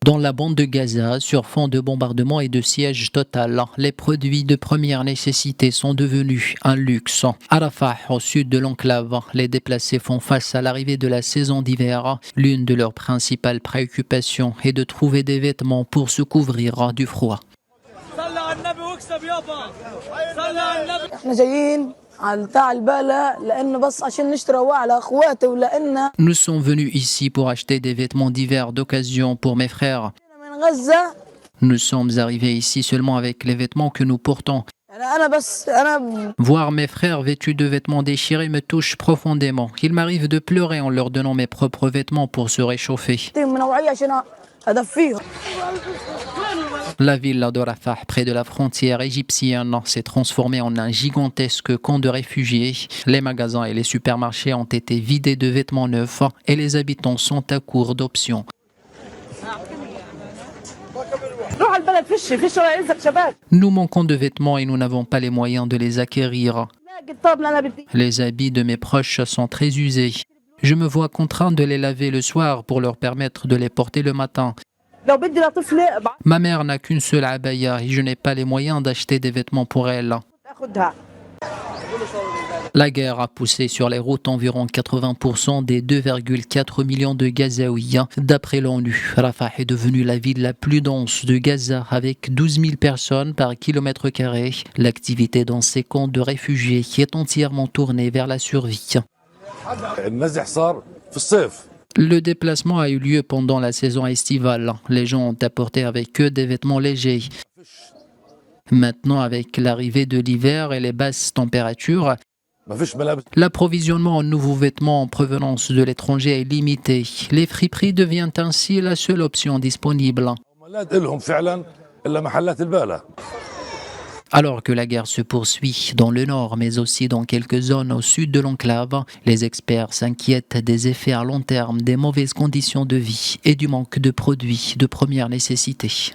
Dans la bande de Gaza, sur fond de bombardement et de siège total, les produits de première nécessité sont devenus un luxe. À Rafah, au sud de l'enclave, les déplacés font face à l'arrivée de la saison d'hiver. L'une de leurs principales préoccupations est de trouver des vêtements pour se couvrir du froid. Nous sommes venus ici pour acheter des vêtements d'hiver d'occasion pour mes frères. Nous sommes arrivés ici seulement avec les vêtements que nous portons. Voir mes frères vêtus de vêtements déchirés me touche profondément. Il m'arrive de pleurer en leur donnant mes propres vêtements pour se réchauffer. La ville de Rafah, près de la frontière égyptienne, s'est transformée en un gigantesque camp de réfugiés. Les magasins et les supermarchés ont été vidés de vêtements neufs et les habitants sont à court d'options. Nous manquons de vêtements et nous n'avons pas les moyens de les acquérir. Les habits de mes proches sont très usés. Je me vois contraint de les laver le soir pour leur permettre de les porter le matin. Ma mère n'a qu'une seule abaya et je n'ai pas les moyens d'acheter des vêtements pour elle. La guerre a poussé sur les routes environ 80% des 2,4 millions de Gazaouis. D'après l'ONU, Rafah est devenue la ville la plus dense de Gaza avec 12 000 personnes par kilomètre carré. L'activité dans ces camps de réfugiés est entièrement tournée vers la survie. Le déplacement a eu lieu pendant la saison estivale. Les gens ont apporté avec eux des vêtements légers. Maintenant, avec l'arrivée de l'hiver et les basses températures, l'approvisionnement en nouveaux vêtements en provenance de l'étranger est limité. Les friperies deviennent ainsi la seule option disponible. Alors que la guerre se poursuit dans le nord, mais aussi dans quelques zones au sud de l'enclave, les experts s'inquiètent des effets à long terme des mauvaises conditions de vie et du manque de produits de première nécessité.